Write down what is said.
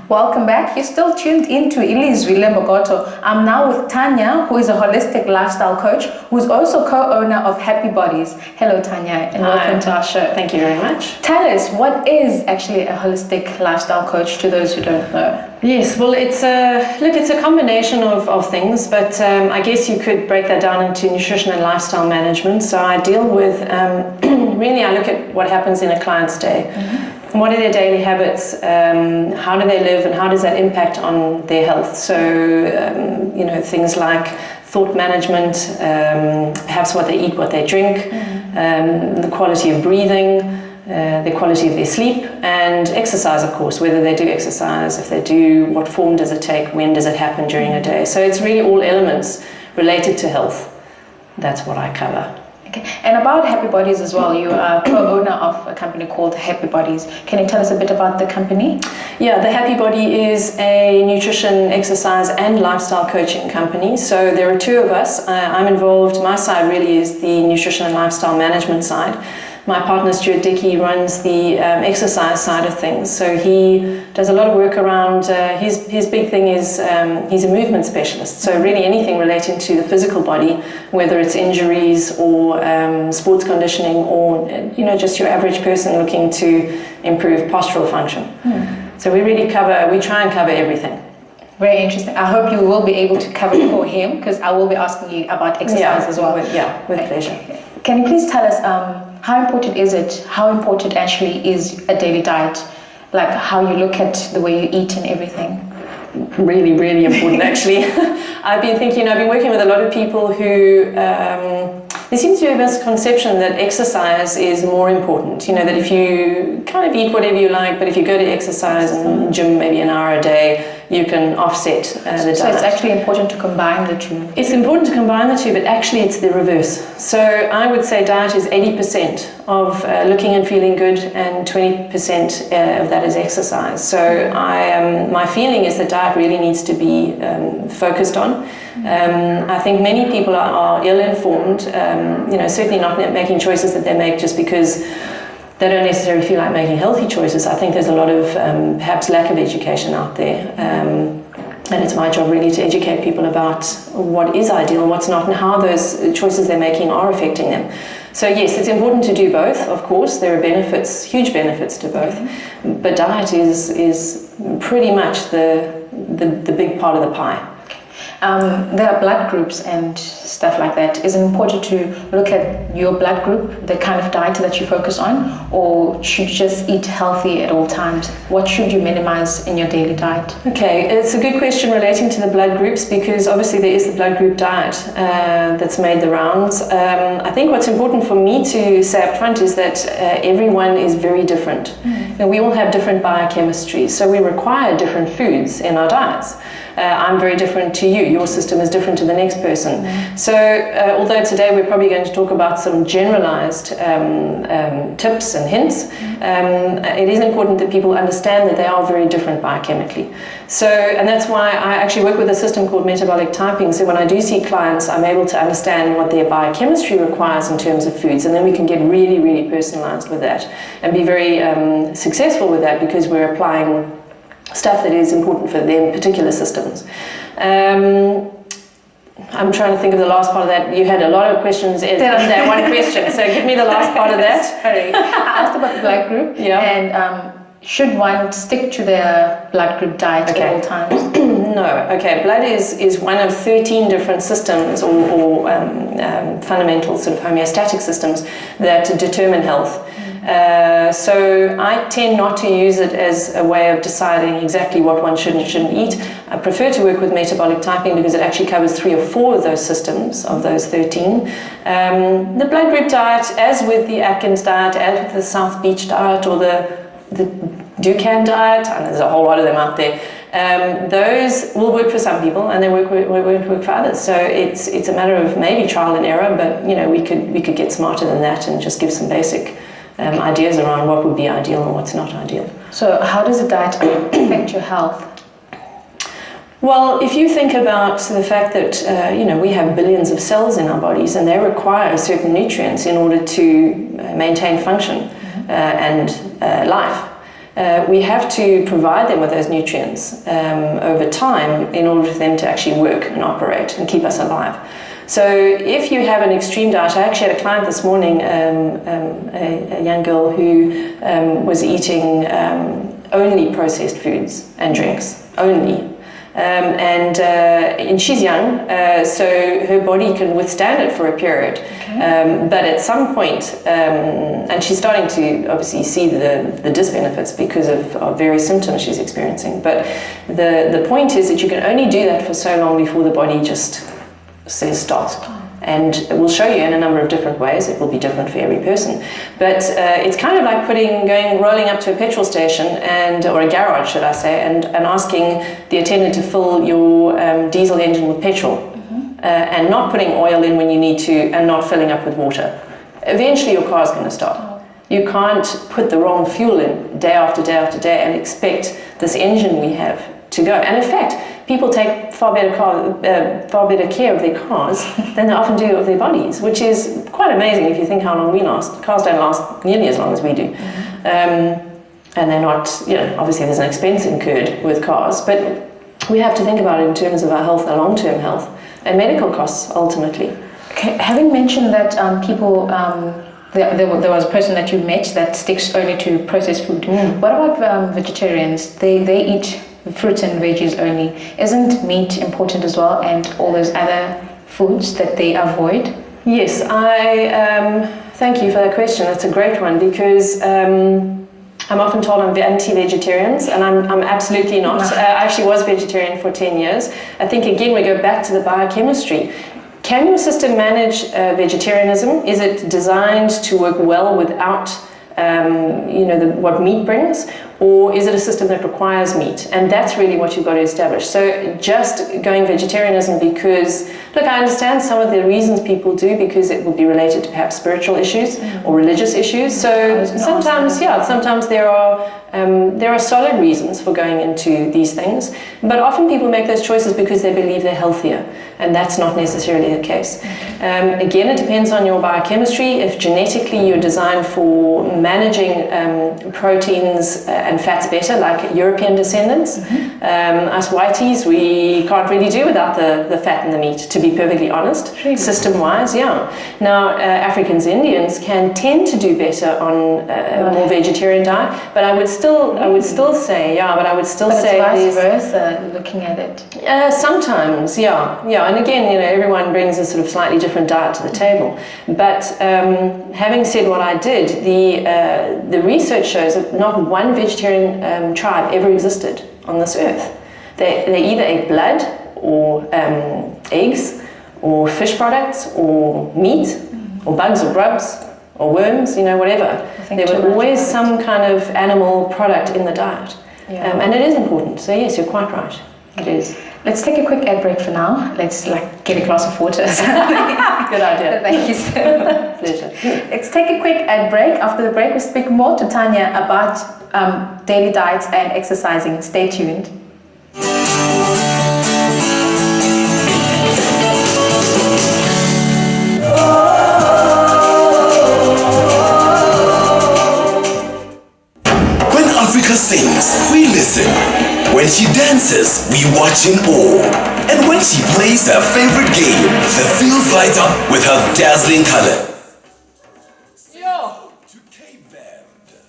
Welcome back. You're still tuned into Ilizwile Mogoto. I'm now with Tanya, who is a holistic lifestyle coach, who's also co-owner of Happy Bodies. Hello, Tanya, and welcome to our show. Thank you very much. Tell us, what is actually a holistic lifestyle coach to those who don't know? Yes, well, it's a combination of things, but I guess you could break that down into nutrition and lifestyle management. So I deal with, really I look at what happens in a client's day. What are their daily habits? How do they live, and how does that impact on their health? So, things like thought management, perhaps what they eat, what they drink, the quality of breathing, the quality of their sleep, and exercise, of course, whether they do exercise, if they do, what form does it take, when does it happen during a day. So it's really all elements related to health. That's what I cover. Okay. And about Happy Bodies as well, you are co-owner of a company called Happy Bodies. Can you tell us a bit about the company? Yeah, the Happy Body is a nutrition, exercise and lifestyle coaching company. So there are two of us. I'm involved. My side really is the nutrition and lifestyle management side. My partner Stuart Dickey runs the exercise side of things. So he does a lot of work around, his big thing is he's a movement specialist. So really anything relating to the physical body, whether it's injuries or sports conditioning or just your average person looking to improve postural function. So we try and cover everything. Very interesting. I hope you will be able to cover for him, because I will be asking you about exercise as well. With pleasure. Can you please tell us how important is it? How important actually is a daily diet? Like how you look at the way you eat and everything? Really, really important actually. I've been working with a lot of people who, there seems to be a misconception that exercise is more important. That if you kind of eat whatever you like, but if you go to exercise and gym maybe an hour a day, you can offset the diet. So it's actually important to combine the two? It's important to combine the two, but actually it's the reverse. So I would say diet is 80% of looking and feeling good, and 20% of that is exercise. So my feeling is that diet really needs to be focused on. I think many people are ill-informed, certainly not making choices that they make just because they don't necessarily feel like making healthy choices. I think there's a lot of perhaps lack of education out there. And it's my job really to educate people about what is ideal and what's not, and how those choices they're making are affecting them. So yes, it's important to do both, of course. There are benefits, huge benefits to both. But diet is pretty much the big part of the pie. There are blood groups and stuff like that. Is it important to look at your blood group, the kind of diet that you focus on, or should you just eat healthy at all times? What should you minimize in your daily diet? Okay, it's a good question relating to the blood groups, because obviously there is the blood group diet that's made the rounds. I think what's important for me to say up front is that everyone is very different. We all have different biochemistry, so we require different foods in our diets. I'm very different to you. Your system is different to the next person. So although today we're probably going to talk about some generalized tips and hints, it is important that people understand that they are very different biochemically. So, and that's why I actually work with a system called metabolic typing. So when I do see clients, I'm able to understand what their biochemistry requires in terms of foods, and then we can get really, really personalized with that and be very successful with that, because we're applying stuff that is important for their particular systems. I'm trying to think of the last part of that. You had a lot of questions in that one question, so give me the last part of that. Sorry. I asked about the blood group, and should one stick to their blood group diet at all times? No. Okay, blood is one of 13 different systems or fundamental sort of homeostatic systems that determine health. So I tend not to use it as a way of deciding exactly what one should and shouldn't eat. I prefer to work with metabolic typing because it actually covers 3 or 4 of those systems, of those 13. The blood group diet, as with the Atkins diet, as with the South Beach diet or the Dukan diet, and there's a whole lot of them out there, those will work for some people and they won't work for others. So it's a matter of maybe trial and error, but we could get smarter than that and just give some basic ideas around what would be ideal and what's not ideal. So how does a diet affect your health? Well, if you think about the fact that we have billions of cells in our bodies and they require certain nutrients in order to maintain function and life. we have to provide them with those nutrients over time in order for them to actually work and operate and keep us alive. So if you have an extreme diet, I actually had a client this morning, a young girl who was eating only processed foods and drinks, only. And she's young, so her body can withstand it for a period. Okay. But at some point, and she's starting to obviously see the disbenefits because of various symptoms she's experiencing. But the point is that you can only do that for so long before the body just says stop. And we'll show you in a number of different ways. It will be different for every person. But it's kind of like rolling up to a petrol station or a garage, should I say, and asking the attendant to fill your diesel engine with petrol, and not putting oil in when you need to, and not filling up with water. Eventually your car's going to stop. You can't put the wrong fuel in day after day after day and expect this engine we have to go. And in fact, people take far better care of their cars than they often do of their bodies, which is quite amazing if you think how long we last. Cars don't last nearly as long as we do. And they're not, obviously there's an expense incurred with cars, but we have to think about it in terms of our health, our long-term health, and medical costs ultimately. Okay. Having mentioned that people, there was a person that you met that sticks only to processed food. What about vegetarians? They eat fruits and veggies only. Isn't meat important as well, and all those other foods that they avoid? Yes, I thank you for that question. That's a great one, because I'm often told I'm anti-vegetarians, and I'm absolutely not. I actually was vegetarian for 10 years. I think, again, we go back to the biochemistry. Can your system manage vegetarianism? Is it designed to work well without what meat brings? Or is it a system that requires meat? And that's really what you've got to establish. So just going vegetarianism because, look, I understand some of the reasons people do, because it would be related to perhaps spiritual issues or religious issues. So sometimes there are solid reasons for going into these things, but often people make those choices because they believe they're healthier, and that's not necessarily the case. Again, it depends on your biochemistry. If genetically you're designed for managing proteins and fats better, like European descendants, us whiteys, we can't really do without the fat and the meat, to be perfectly honest, system-wise, Now, Africans, Indians can tend to do better on a more vegetarian diet, but I would still say, it's vice versa, looking at it. Sometimes, and again, everyone brings a sort of slightly different diet to the table. But having said what I did, the research shows that not one vegetarian tribe ever existed on this earth. They either ate blood or eggs or fish products or meat or bugs or grubs or worms, whatever. There was always some kind of animal product in the diet. And it is important. So yes, you're quite right. It is. Let's take a quick ad break for now. Let's get a glass of water. Good idea. Thank you so much. Pleasure. Let's take a quick ad break. After the break, we speak more to Tanya about daily diets and exercising. Stay tuned. When Africa sings, we listen. When she dances, we watch in awe. And when she plays her favorite game, the fields light up with her dazzling color. To Cape Verde.